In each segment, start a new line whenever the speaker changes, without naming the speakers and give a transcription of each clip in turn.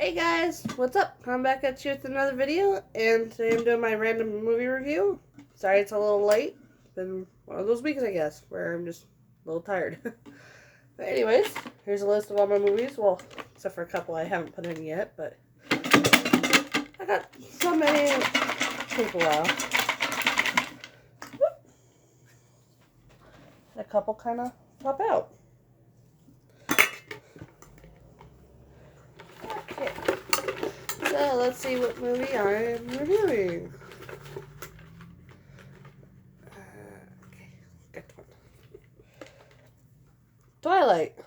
Hey guys, what's up? I'm back at you with another video, and today I'm doing my random movie review. Sorry it's a little late. It's been one of those weeks, I guess, where I'm just a little tired. But anyways, here's a list of all my movies. Well, except for a couple I haven't put in yet, but I got so many it take a while. A couple kind of pop out. Okay. So let's see what movie I'm reviewing. Okay, got one. Twilight.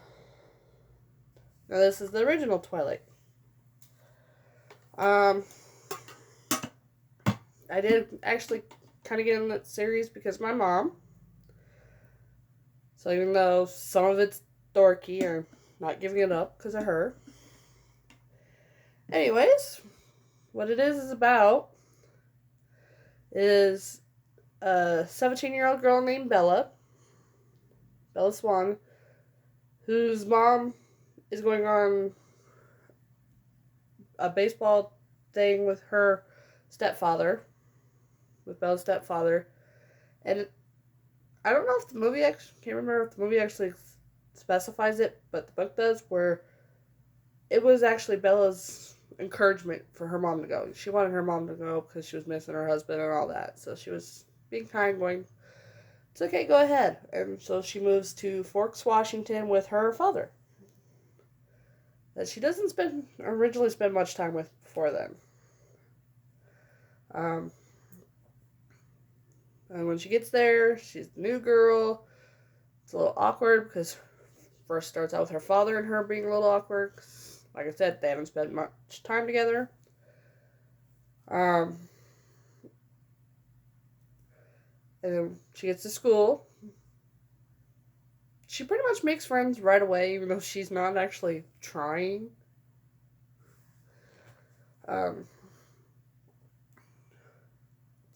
Now this is the original Twilight. I did actually kind of get in that series because of my mom. So even though some of it's dorky, I'm not giving it up because of her. Anyways, what it is about is a 17-year-old girl named Bella Swan, whose mom is going on a baseball thing with her stepfather, with Bella's stepfather, and I don't know if the movie can't remember if the movie actually specifies it, but the book does, where it was actually Bella's encouragement for her mom to go. She wanted her mom to go because she was missing her husband and all that, so she was being kind, going, it's okay, go ahead. And so she moves to Forks, Washington with her father, that she doesn't originally spend much time with before then. And when she gets there, she's the new girl. It's a little awkward because first starts out with her father and her being a little awkward. Like I said, they haven't spent much time together. And then she gets to school. She pretty much makes friends right away, even though she's not actually trying.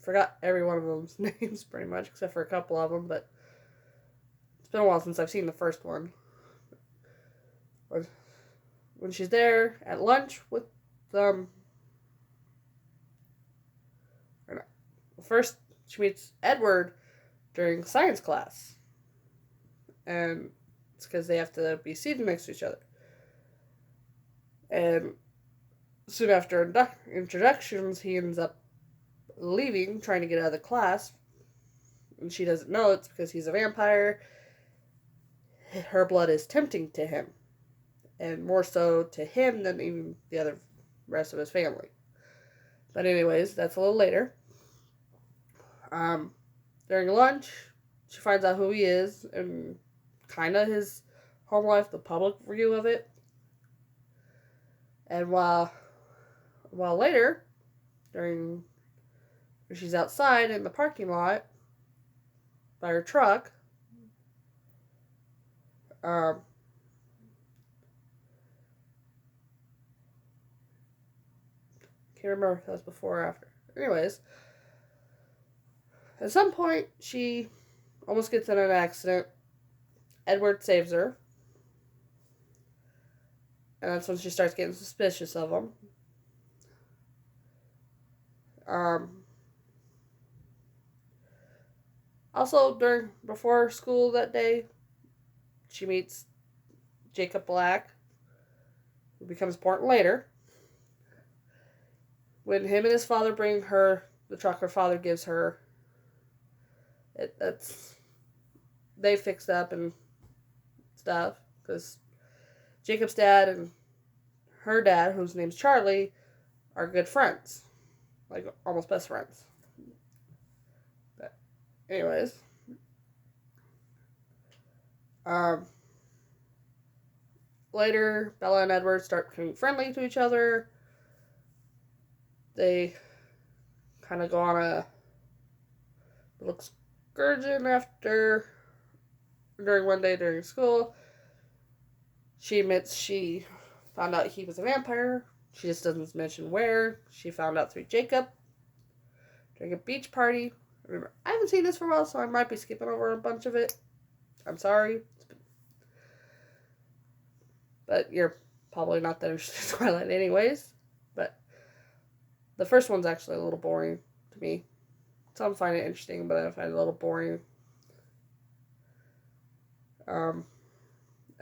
Forgot every one of them's names pretty much, except for a couple of them, but it's been a while since I've seen the first one. When she's there at lunch with first she meets Edward during science class, and it's because they have to be seated next to each other. And soon after introductions, he ends up leaving, trying to get out of the class, and she doesn't know it's because he's a vampire. Her blood is tempting to him, and more so to him than even the rest of his family. But anyways, that's a little later. During lunch, she finds out who he is and kind of his home life, the public view of it. And while later, when she's outside in the parking lot by her truck, can't remember if that was before or after. Anyways, at some point, she almost gets in an accident. Edward saves her. And that's when she starts getting suspicious of him. Also, before school that day, she meets Jacob Black, who becomes important later. When him and his father bring her the truck her father gives her, they fixed up and stuff, because Jacob's dad and her dad, whose name's Charlie, are good friends, like almost best friends. But anyways, later Bella and Edward start becoming friendly to each other. They kind of go on a little excursion during one day during school. She admits she found out he was a vampire. She just doesn't mention where. She found out through Jacob during a beach party. Remember, I haven't seen this for a while, so I might be skipping over a bunch of it. I'm sorry. But you're probably not that interested in Twilight anyways. But the first one's actually a little boring to me. Some find it interesting, but I find it a little boring. And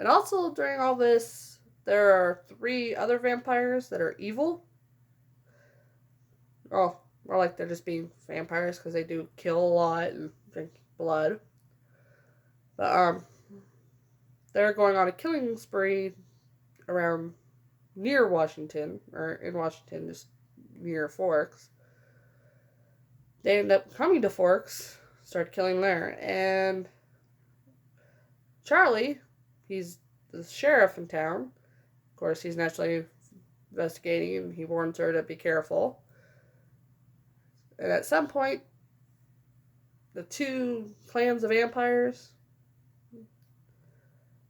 also, during all this, there are 3 other vampires that are evil. Oh, more like they're just being vampires because they do kill a lot and drink blood. But they're going on a killing spree around near Washington, or in Washington, just near Forks. They end up coming to Forks, start killing there, and Charlie, he's the sheriff in town. Of course, he's naturally investigating, and he warns her to be careful. And at some point, the 2 clans of vampires,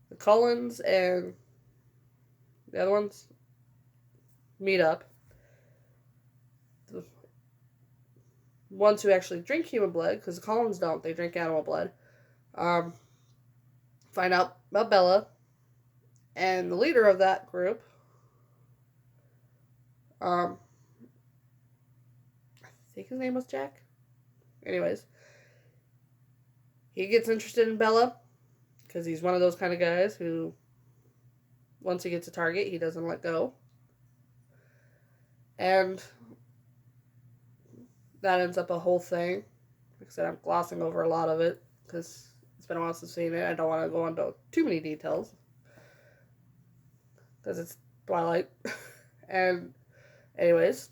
the Cullens and the other ones, meet up. The ones who actually drink human blood, because the Cullens don't, they drink animal blood, find out about Bella, and the leader of that group, I think his name was Jack. Anyways, he gets interested in Bella, because he's one of those kind of guys who, once he gets a target, he doesn't let go. And that ends up a whole thing. Like I said, I'm glossing over a lot of it, because it's been a while since I've seen it. I don't want to go into too many details, because it's Twilight. And anyways,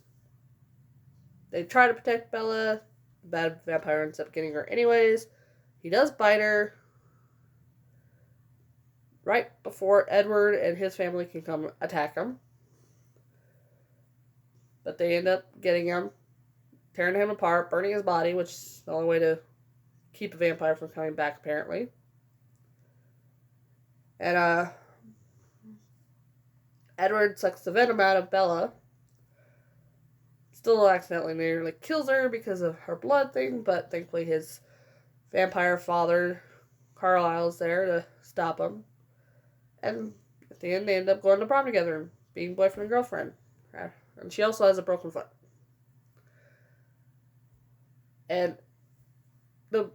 they try to protect Bella. The bad vampire ends up getting her anyways. He does bite her right before Edward and his family can come attack him. But they end up getting him, tearing him apart, burning his body, which is the only way to keep a vampire from coming back, apparently. And Edward sucks the venom out of Bella. Still accidentally nearly kills her because of her blood thing, but thankfully his vampire father, Carlisle, is there to stop him. And at the end, they end up going to prom together and being boyfriend and girlfriend. And she also has a broken foot. And the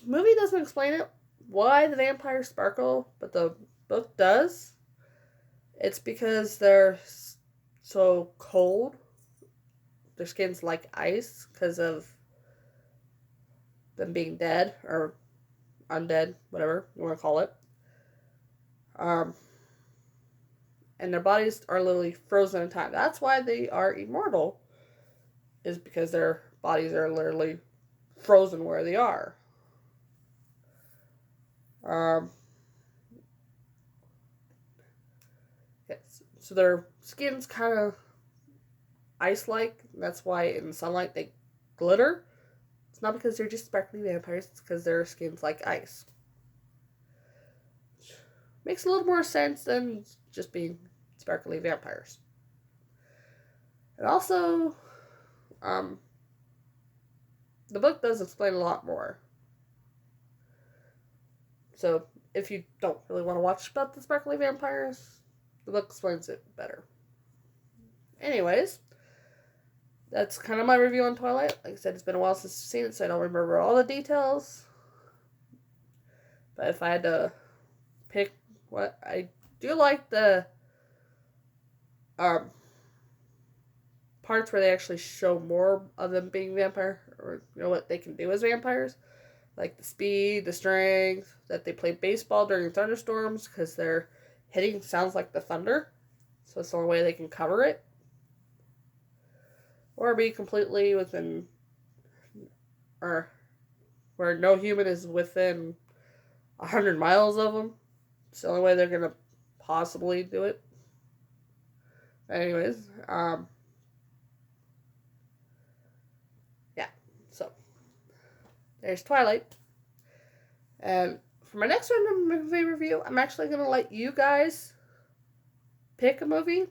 movie doesn't explain it, why the vampires sparkle, but the book does. It's because they're so cold. Their skin's like ice because of them being dead or undead, whatever you want to call it. And their bodies are literally frozen in time. That's why they are immortal, is because their bodies are literally frozen where they are. Yes. So their skin's kind of ice-like. That's why in sunlight they glitter. It's not because they're just sparkly vampires. It's because their skin's like ice. Makes a little more sense than just being sparkly vampires. And also, the book does explain a lot more. So, if you don't really want to watch about the sparkly vampires, the book explains it better. Anyways, that's kind of my review on Twilight. Like I said, it's been a while since I've seen it, so I don't remember all the details. But if I had to pick what I do, like the parts where they actually show more of them being vampire, or what they can do as vampires, like the speed, the strength, that they play baseball during thunderstorms because their hitting sounds like the thunder, so it's the only way they can cover it, or be completely within, or where no human is within 100 miles of them. It's the only way they're gonna possibly do it. Anyways, yeah, so there's Twilight. And for my next movie review, I'm actually going to let you guys pick a movie.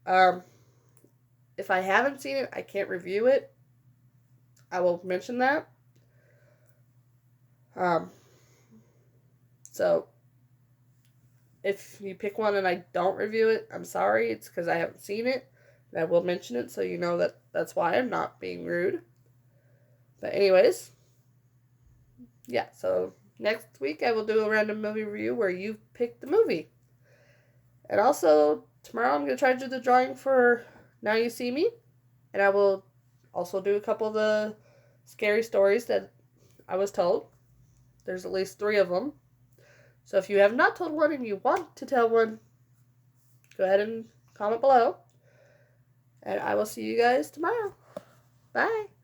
If I haven't seen it, I can't review it. I will mention that. So, if you pick one and I don't review it, I'm sorry. It's because I haven't seen it. And I will mention it so you know that that's why I'm not being rude. But anyways, yeah, so next week I will do a random movie review where you pick the movie. And also, tomorrow I'm going to try to do the drawing for Now You See Me. And I will also do a couple of the scary stories that I was told. There's at least 3 of them. So if you have not told one and you want to tell one, go ahead and comment below. And I will see you guys tomorrow. Bye.